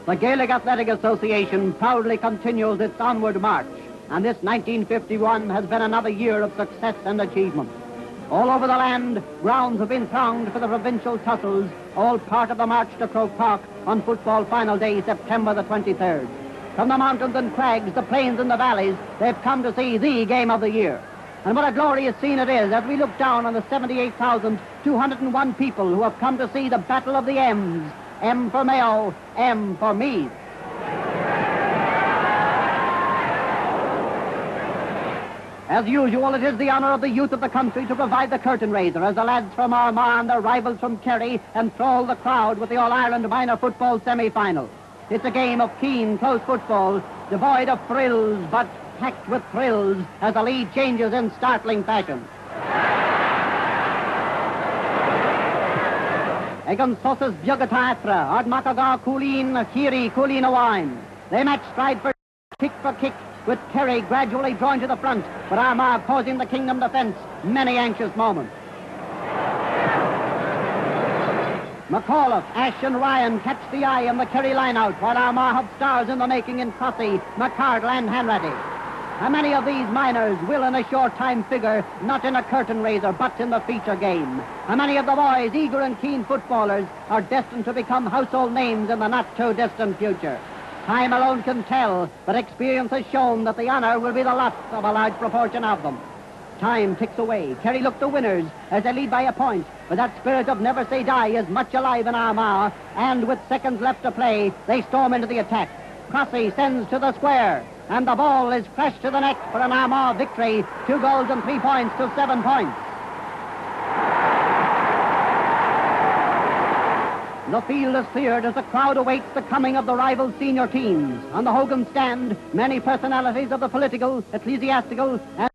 The Gaelic Athletic Association proudly continues its onward march, and this 1951 has been another year of success and achievement. All over the land, grounds have been thronged for the provincial tussles, all part of the march to Croke Park on football final day, September the 23rd. From the mountains and crags, the plains and the valleys, they've come to see the game of the year. And what a glorious scene it is as we look down on the 78,201 people who have come to see the Battle of the M's. M for Mayo, M for Meath. As usual, it is the honour of the youth of the country to provide the curtain raiser as the lads from Armagh and their rivals from Kerry enthrall the crowd with the All-Ireland Minor Football semi-final. It's a game of keen, close football, devoid of frills, but packed with thrills as the lead changes in startling fashion. Egan Sosas Biogatatra, Ardmakaga Coolin, Kiri Coolin Awine. They match stride for kick, with Kerry gradually drawing to the front, but Armagh causing the Kingdom defence many anxious moments. McAuliffe, Ash and Ryan catch the eye in the Kerry line-out, while Armagh have stars in the making in Crossy, McCardle and Hanratty. How many of these minors will in a short time figure not in a curtain raiser but in the feature game? How many of the boys, eager and keen footballers, are destined to become household names in the not-too-distant future? Time alone can tell, but experience has shown that the honour will be the lot of a large proportion of them. Time ticks away. Kerry look the winners as they lead by a point, but that spirit of never say die is much alive in Armagh, and with seconds left to play, they storm into the attack. Crossy sends to the square, and the ball is crashed to the net for an Armagh victory, 2 goals and 3 points to 7 points. The field is cleared as the crowd awaits the coming of the rival senior teams. On the Hogan stand, many personalities of the political, ecclesiastical, and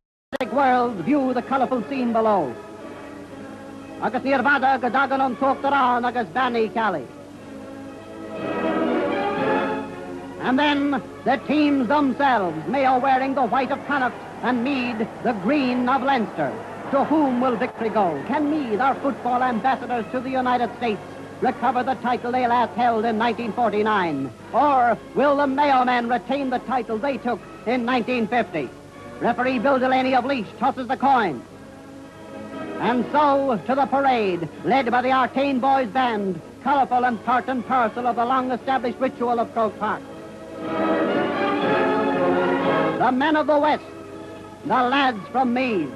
world view the colourful scene below. Agus Nirvada Gadagan on Toktaran Agus Bani Cali. And then the teams themselves, Mayo wearing the white of Connacht and Meath the green of Leinster. To whom will victory go? Can Meath, our football ambassadors to the United States, recover the title they last held in 1949? Or will the Mayo men retain the title they took in 1950? Referee Bill Delaney of Laois tosses the coin. And so to the parade, led by the Arcane Boys Band, colourful and part and parcel of the long-established ritual of Croke Park. The men of the West, the lads from Meath.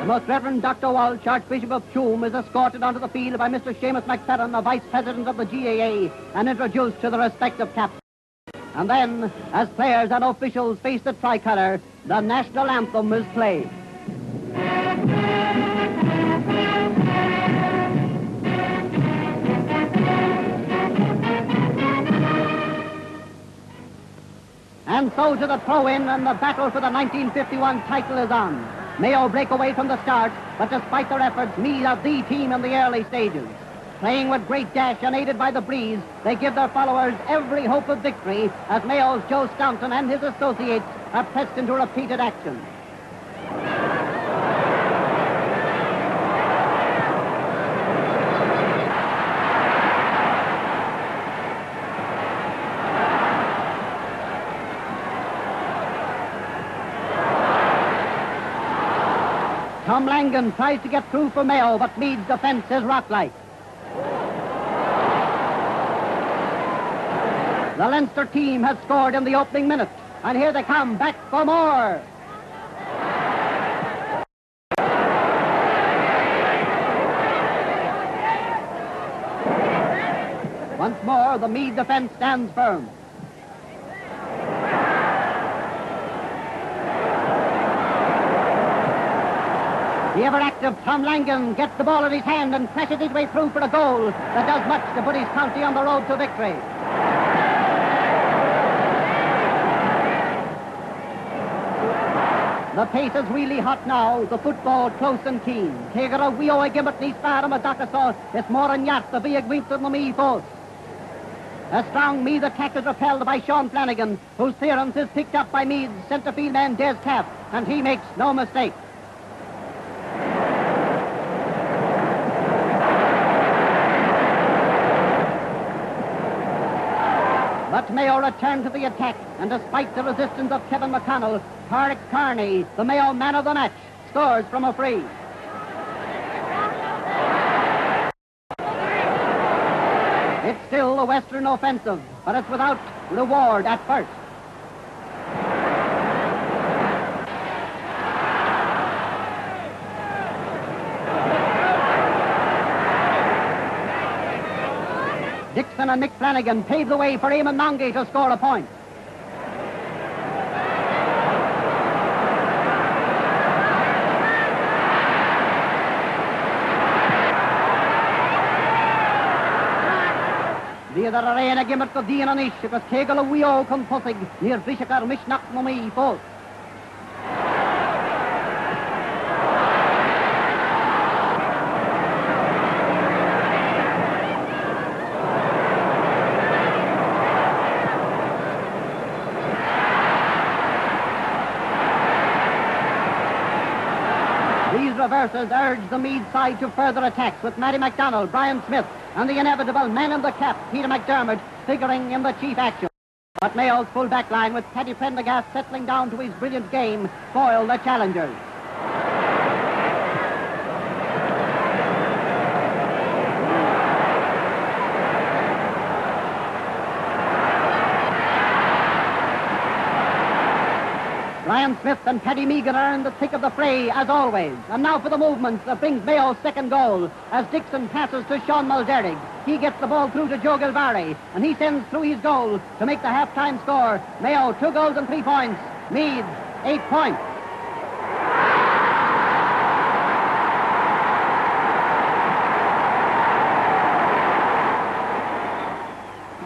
The Most Reverend Dr. Walsh, Archbishop of Tuam, is escorted onto the field by Mr. Seamus McFerrin, the Vice President of the GAA, and introduced to the respective captains. And then, as players and officials face the tricolour, the national anthem is played. And so to the throw-in, and the battle for the 1951 title is on. Mayo break away from the start, but despite their efforts, Meath are the team in the early stages. Playing with great dash and aided by the breeze, they give their followers every hope of victory as Mayo's Joe Staunton and his associates are pressed into repeated action. Tom Langan tries to get through for Mayo, but Meath's defence is rock-like. The Leinster team has scored in the opening minute, and here they come, back for more. Once more, the Meath defence stands firm. The ever-active Tom Langan gets the ball in his hand and crashes his way through for a goal that does much to put his county on the road to victory. The pace is really hot now, the football close and keen. Tegara wio agimot nis fara madakaso, it's more than yat the big winter no me post. A strong Meath attack is repelled by Sean Flanagan, whose clearance is picked up by Meath's centre field man Des Caff, and he makes no mistake. Mayo returned to the attack, and despite the resistance of Kevin McConnell, Tarek Carney, the Mayo man of the match, scores from a free. It's still a Western offensive, but it's without reward at first. Dixon and Mick Flanagan paved the way for Eamon Nongi to score a point. Diad ar arena gimmer go dian an ish, agus kegel a wio con pussig, near Bishakar Mishnach Mummy Foss. These reverses urged the Meath side to further attacks, with Matty MacDonald, Brian Smith, and the inevitable man in the cap, Peter McDermott, figuring in the chief action. But Mayo's full back line, with Paddy Prendergast settling down to his brilliant game, foiled the challengers. Brian Smith and Paddy Meagan are in the thick of the fray, as always. And now for the movement that brings Mayo's second goal, as Dixon passes to Sean Mulderrig. He gets the ball through to Joe Gilvary, and he sends through his goal to make the half-time score. Mayo, 2 goals and 3 points. Meath, 8 points.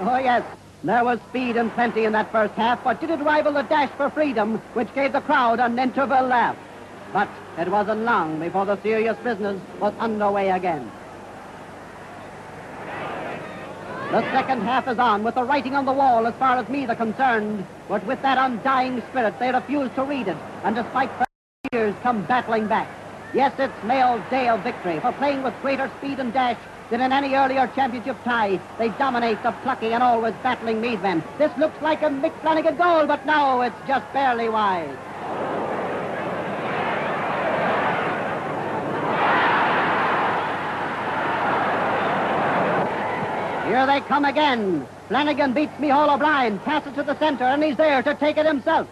Oh, yes. There was speed and plenty in that first half, but did it rival the dash for freedom, which gave the crowd an interval laugh? But it wasn't long before the serious business was underway again. The second half is on, with the writing on the wall as far as Meath are concerned, but with that undying spirit, they refuse to read it, and despite years, come battling back. Yes, it's Mayo's day of victory, for playing with greater speed and dash than in any earlier championship tie. They dominate the plucky and always battling Meath men. This looks like a Mick Flanagan goal, but no, it's just barely wide. Here they come again. Flanagan beats Micheál O'Brien, passes to the center, and he's there to take it himself.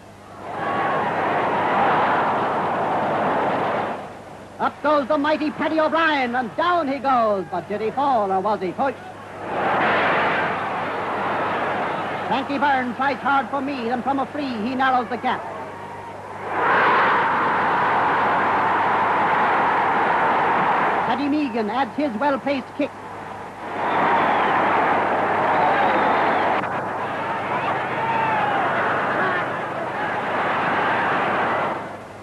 Up goes the mighty Paddy O'Brien, and down he goes. But did he fall, or was he pushed? Frankie Byrne tries hard for Meath, and from a free, he narrows the gap. Paddy Meagan adds his well-placed kick.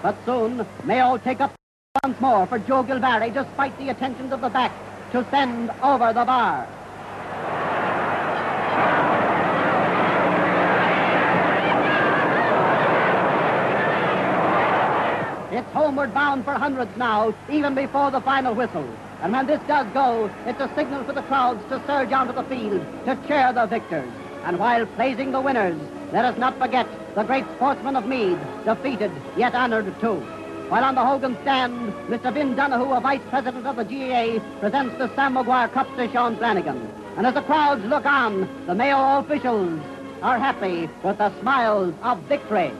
But soon, Mayo take up once more for Joe Gilvary, despite the attentions of the back, to send over the bar. It's homeward bound for hundreds now, even before the final whistle. And when this does go, it's a signal for the crowds to surge onto the field to cheer the victors. And while praising the winners, let us not forget the great sportsmen of Meath, defeated yet honored too. While on the Hogan stand, Mr. Vin Donoghue, a vice president of the GAA, presents the Sam Maguire Cup to Sean Flanagan. And as the crowds look on, the Mayo officials are happy with the smiles of victory.